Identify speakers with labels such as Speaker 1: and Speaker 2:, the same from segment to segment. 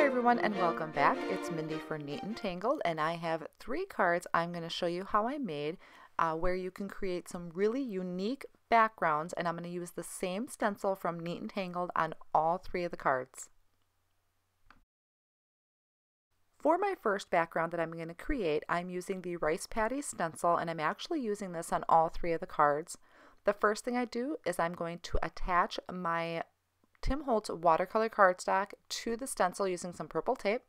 Speaker 1: everyone, and welcome back. It's Mindy for Neat and Tangled, and I have 3 cards I'm going to show you how I made where you can create some really unique backgrounds, and I'm going to use the same stencil from Neat and Tangled on all 3 of the cards. For my first background that I'm going to create, I'm using the Rice Paddies Stencil, and I'm actually using this on all 3 of the cards. The first thing I do is I'm going to attach my Tim Holtz watercolor cardstock to the stencil using some purple tape.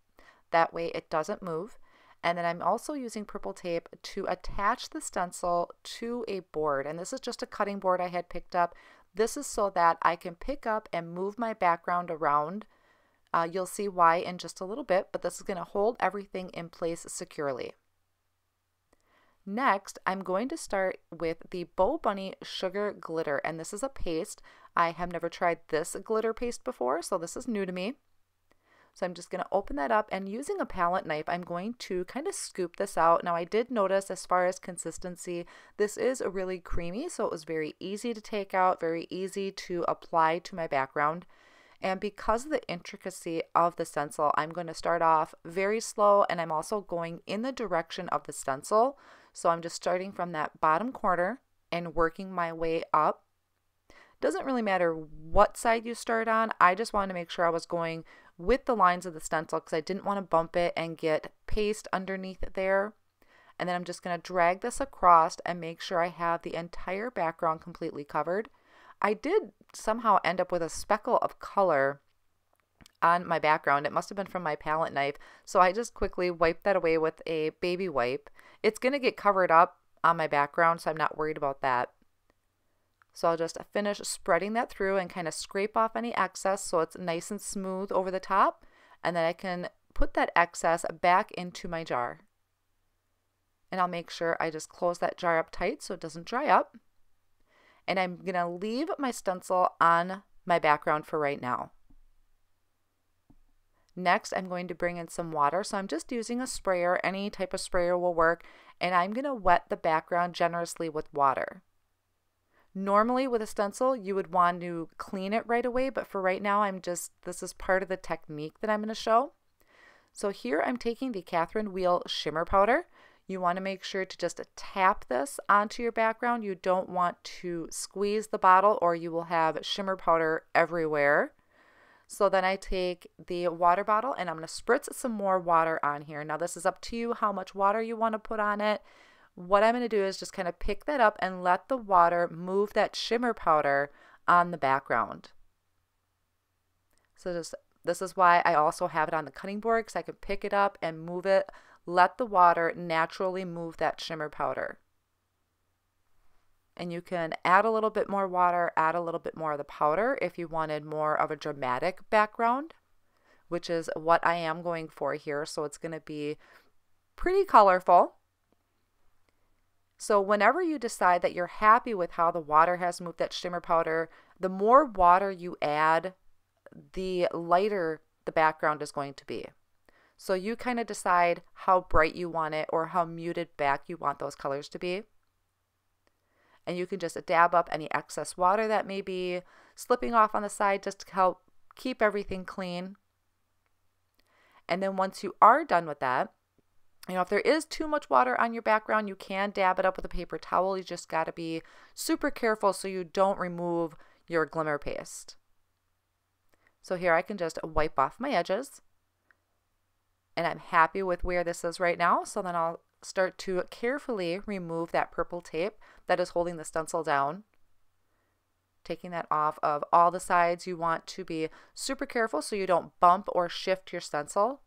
Speaker 1: That way it doesn't move. And then I'm also using purple tape to attach the stencil to a board. And this is just a cutting board I had picked up. This is so that I can pick up and move my background around. You'll see why in just a little bit, but this is going to hold everything in place securely. Next, I'm going to start with the BoBunny Sugar Glitter, and this is a paste. I have never tried this glitter paste before, so this is new to me. So I'm just going to open that up, and using a palette knife, I'm going to kind of scoop this out. Now, I did notice as far as consistency, this is really creamy, so it was very easy to take out, very easy to apply to my background. And because of the intricacy of the stencil, I'm going to start off very slow, and I'm also going in the direction of the stencil. So I'm just starting from that bottom corner and working my way up. Doesn't really matter what side you start on. I just wanted to make sure I was going with the lines of the stencil because I didn't want to bump it and get paste underneath there. And then I'm just going to drag this across and make sure I have the entire background completely covered. I did somehow end up with a speckle of color on my background. It must have been from my palette knife, so I just quickly wiped that away with a baby wipe. It's going to get covered up on my background, so I'm not worried about that. So I'll just finish spreading that through and kind of scrape off any excess so it's nice and smooth over the top, and then I can put that excess back into my jar. And I'll make sure I just close that jar up tight so it doesn't dry up. And I'm going to leave my stencil on my background for right now. Next, I'm going to bring in some water. So I'm just using a sprayer. Any type of sprayer will work. And I'm going to wet the background generously with water. Normally with a stencil, you would want to clean it right away. But for right now, this is part of the technique that I'm going to show. So here I'm taking the Catherine Wheel Shimmer Powder. You want to make sure to just tap this onto your background. You don't want to squeeze the bottle or you will have shimmer powder everywhere. So then I take the water bottle and I'm going to spritz some more water on here. Now this is up to you how much water you want to put on it. What I'm going to do is just kind of pick that up and let the water move that shimmer powder on the background. So this is why I also have it on the cutting board, because I can pick it up and move it. Let the water naturally move that shimmer powder. And you can add a little bit more water, add a little bit more of the powder if you wanted more of a dramatic background, which is what I am going for here. So it's going to be pretty colorful. So whenever you decide that you're happy with how the water has moved that shimmer powder, the more water you add, the lighter the background is going to be. So you kind of decide how bright you want it or how muted back you want those colors to be. And you can just dab up any excess water that may be slipping off on the side just to help keep everything clean. And then once you are done with that, if there is too much water on your background, you can dab it up with a paper towel. You just got to be super careful so you don't remove your glimmer paste. So here I can just wipe off my edges. And I'm happy with where this is right now. So then I'll start to carefully remove that purple tape that is holding the stencil down. Taking that off of all the sides. You want to be super careful so you don't bump or shift your stencil.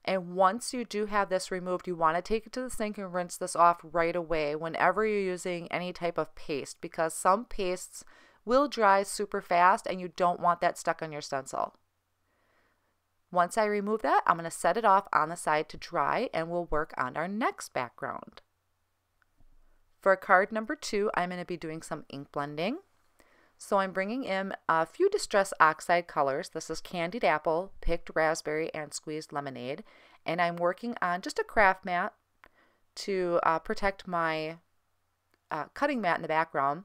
Speaker 1: And once you do have this removed, you want to take it to the sink and rinse this off right away whenever you're using any type of paste, because some pastes will dry super fast and you don't want that stuck on your stencil. Once I remove that, I'm going to set it off on the side to dry and we'll work on our next background. For card number 2, I'm going to be doing some ink blending. So I'm bringing in a few Distress Oxide colors. This is Candied Apple, Picked Raspberry, and Squeezed Lemonade. And I'm working on just a craft mat to protect my cutting mat in the background.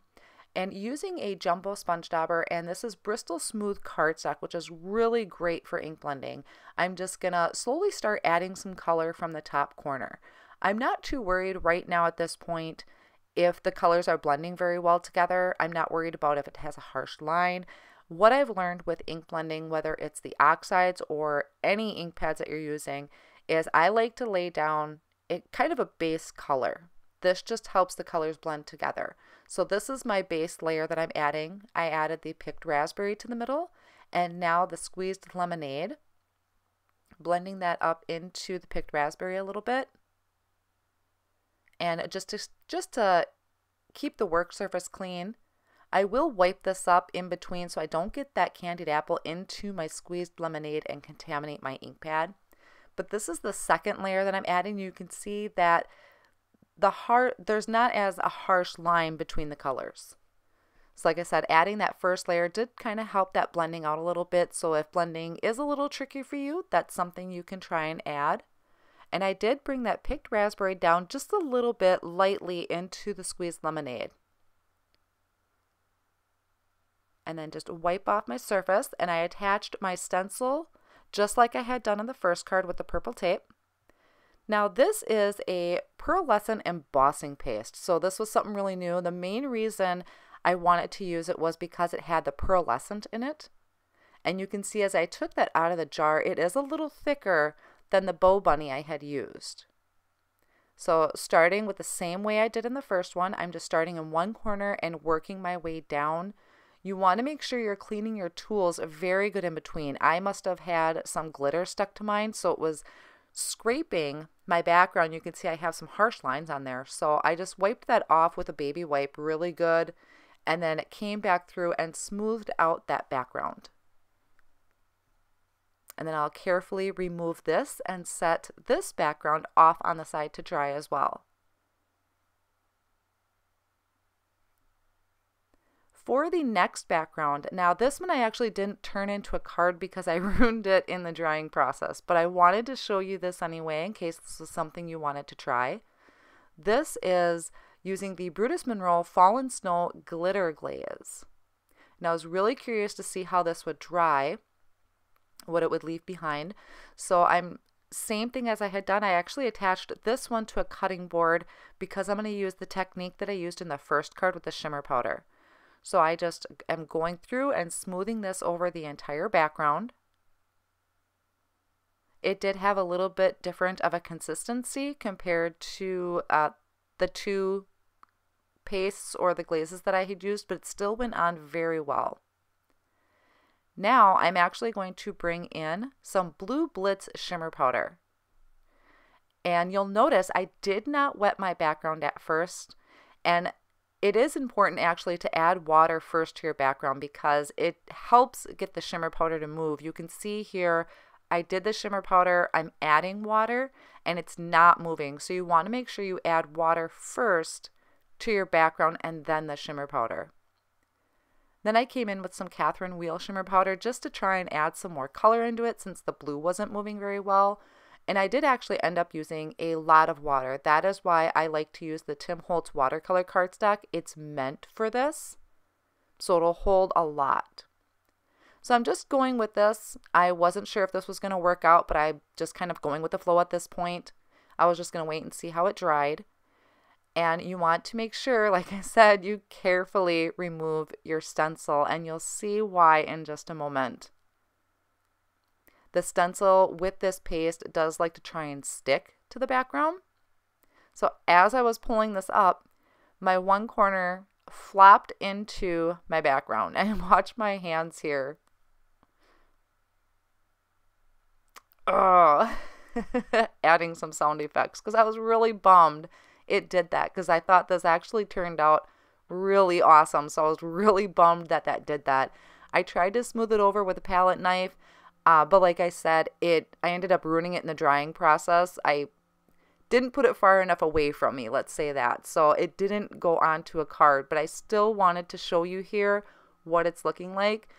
Speaker 1: And using a jumbo sponge dauber, and this is Bristol Smooth Cardstock, which is really great for ink blending, I'm just gonna slowly start adding some color from the top corner. I'm not too worried right now at this point if the colors are blending very well together. I'm not worried about if it has a harsh line. What I've learned with ink blending, whether it's the oxides or any ink pads that you're using, is I like to lay down kind of a base color. This just helps the colors blend together. So this is my base layer that I'm adding. I added the picked raspberry to the middle, and now the squeezed lemonade, blending that up into the picked raspberry a little bit. And just to keep the work surface clean, I will wipe this up in between so I don't get that candied apple into my squeezed lemonade and contaminate my ink pad. But this is the second layer that I'm adding. You can see that there's not as a harsh line between the colors. So like I said, adding that first layer did kind of help that blending out a little bit. So if blending is a little tricky for you, that's something you can try and add. And I did bring that picked raspberry down just a little bit lightly into the squeezed lemonade. And then just wipe off my surface, and I attached my stencil just like I had done on the first card with the purple tape. Now this is a pearlescent embossing paste. So this was something really new. The main reason I wanted to use it was because it had the pearlescent in it. And you can see as I took that out of the jar, it is a little thicker than the BoBunny I had used. So starting with the same way I did in the first one, I'm just starting in one corner and working my way down. You want to make sure you're cleaning your tools very good in between. I must have had some glitter stuck to mine, so it was scraping my background. You can see I have some harsh lines on there. So I just wiped that off with a baby wipe really good, and then it came back through and smoothed out that background. And then I'll carefully remove this and set this background off on the side to dry as well. For the next background, now this one I actually didn't turn into a card because I ruined it in the drying process, but I wanted to show you this anyway in case this was something you wanted to try. This is using the Brutus Monroe Fallen Snow Glitter Glaze. Now I was really curious to see how this would dry, what it would leave behind. So same thing as I had done, I actually attached this one to a cutting board because I'm going to use the technique that I used in the first card with the shimmer powder. So I just am going through and smoothing this over the entire background. It did have a little bit different of a consistency compared to the two pastes or the glazes that I had used, but it still went on very well. Now I'm actually going to bring in some blue Blitz shimmer powder. And you'll notice I did not wet my background at first, and it is important actually to add water first to your background because it helps get the shimmer powder to move. You can see here I did the shimmer powder, I'm adding water, and it's not moving. So you want to make sure you add water first to your background and then the shimmer powder. Then I came in with some Catherine Wheel shimmer powder just to try and add some more color into it since the blue wasn't moving very well. And I did actually end up using a lot of water. That is why I like to use the Tim Holtz watercolor cardstock. It's meant for this, so it'll hold a lot. So I'm just going with this. I wasn't sure if this was going to work out, but I'm just kind of going with the flow at this point. I was just going to wait and see how it dried. And you want to make sure, like I said, you carefully remove your stencil, and you'll see why in just a moment. The stencil with this paste does like to try and stick to the background. So as I was pulling this up, my one corner flopped into my background, and watch my hands here. Oh, adding some sound effects because I was really bummed it did that because I thought this actually turned out really awesome. So I was really bummed that that did that. I tried to smooth it over with a palette knife. But like I said, I ended up ruining it in the drying process. I didn't put it far enough away from me, let's say that. So it didn't go onto a card, but I still wanted to show you here what it's looking like.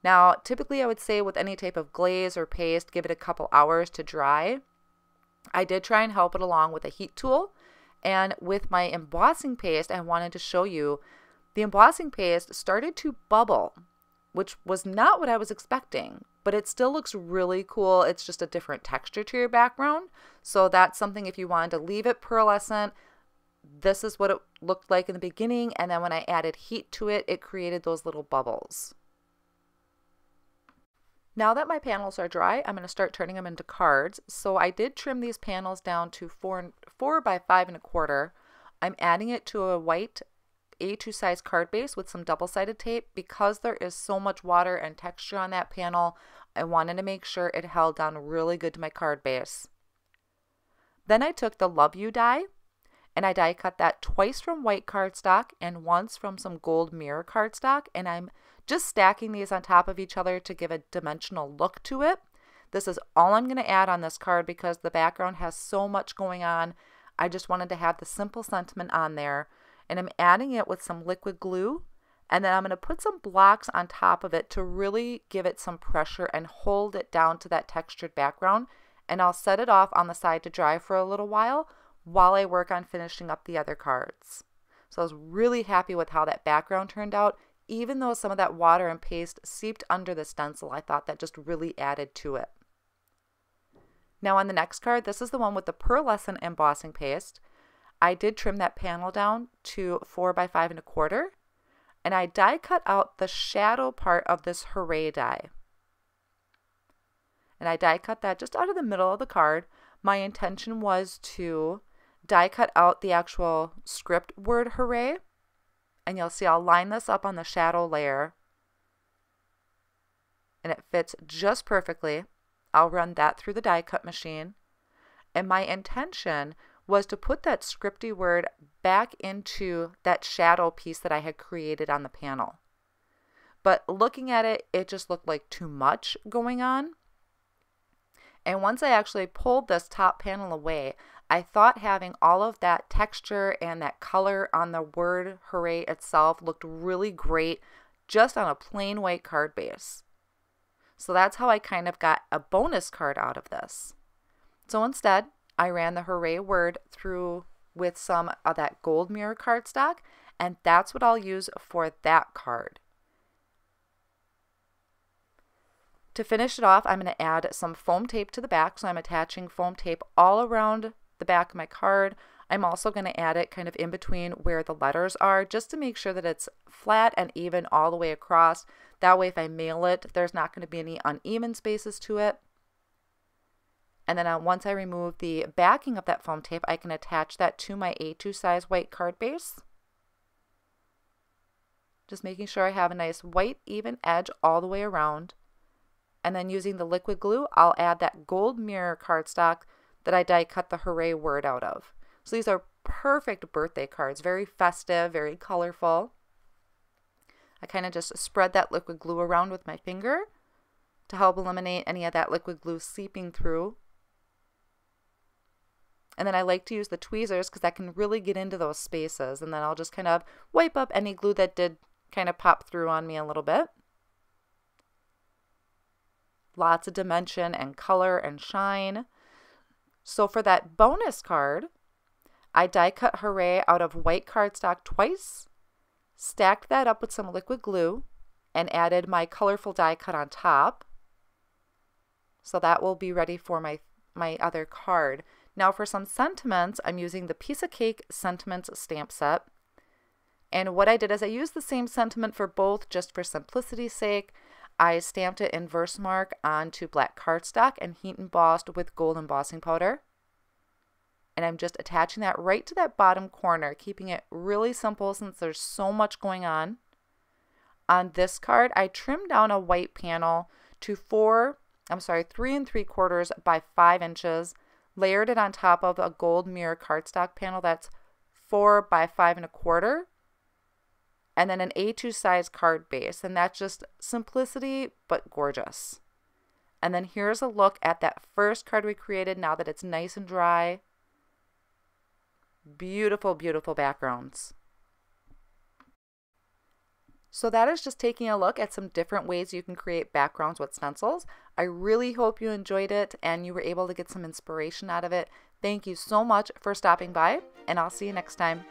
Speaker 1: Now, typically I would say with any type of glaze or paste, give it a couple hours to dry. I did try and help it along with a heat tool. And with my embossing paste, I wanted to show you The embossing paste started to bubble, which was not what I was expecting, but it still looks really cool. It's just a different texture to your background. So that's something, if you wanted to leave it pearlescent, this is what it looked like in the beginning. And then when I added heat to it, it created those little bubbles. Now that my panels are dry, I'm going to start turning them into cards. So I did trim these panels down to 4 by 5.25. I'm adding it to a white A2 size card base with some double-sided tape. Because there is so much water and texture on that panel, I wanted to make sure it held down really good to my card base. Then I took the Love You die, and I die cut that twice from white cardstock and once from some gold mirror cardstock, and I'm just stacking these on top of each other to give a dimensional look to it. This is all I'm going to add on this card because the background has so much going on. I just wanted to have the simple sentiment on there. And I'm adding it with some liquid glue, and then I'm going to put some blocks on top of it to really give it some pressure and hold it down to that textured background. And I'll set it off on the side to dry for a little while I work on finishing up the other cards. So I was really happy with how that background turned out. Even though some of that water and paste seeped under the stencil, I thought that just really added to it. Now on the next card, this is the one with the pearlescent embossing paste. I did trim that panel down to 4 by 5.25, and I die cut out the shadow part of this Hooray die. And I die cut that just out of the middle of the card. My intention was to die cut out the actual script word Hooray. And you'll see I'll line this up on the shadow layer. And it fits just perfectly. I'll run that through the die cut machine. And my intention was to put that scripty word back into that shadow piece that I had created on the panel. But looking at it, it just looked like too much going on. And once I actually pulled this top panel away, I thought having all of that texture and that color on the word Hooray itself looked really great just on a plain white card base. So that's how I kind of got a bonus card out of this. So instead, I ran the Hooray word through with some of that gold mirror cardstock, and that's what I'll use for that card. To finish it off, I'm going to add some foam tape to the back, so I'm attaching foam tape all around the back of my card. I'm also going to add it kind of in between where the letters are, just to make sure that it's flat and even all the way across. That way if I mail it, there's not going to be any uneven spaces to it. And then once I remove the backing of that foam tape, I can attach that to my A2 size white card base. Just making sure I have a nice white even edge all the way around. And then using the liquid glue, I'll add that gold mirror cardstock that I die cut the Hooray word out of. So these are perfect birthday cards, very festive, very colorful. I kind of just spread that liquid glue around with my finger to help eliminate any of that liquid glue seeping through. And then I like to use the tweezers because that can really get into those spaces. And then I'll just kind of wipe up any glue that did kind of pop through on me a little bit. Lots of dimension and color and shine. So for that bonus card, I die cut Hooray out of white cardstock twice, stacked that up with some liquid glue, and added my colorful die cut on top. So that will be ready for my other card. Now for some sentiments, I'm using the Piece of Cake Sentiments stamp set. And what I did is I used the same sentiment for both just for simplicity's sake. I stamped it in Versamark onto black cardstock and heat embossed with gold embossing powder. And I'm just attaching that right to that bottom corner, keeping it really simple since there's so much going on. On this card, I trimmed down a white panel to 3 3/4 by 5 inches, layered it on top of a gold mirror cardstock panel that's 4 by 5.25. And then an A2 size card base, and that's just simplicity but gorgeous. And then here's a look at that first card we created now that it's nice and dry. Beautiful, beautiful backgrounds. So that is just taking a look at some different ways you can create backgrounds with stencils. I really hope you enjoyed it and you were able to get some inspiration out of it. Thank you so much for stopping by, and I'll see you next time.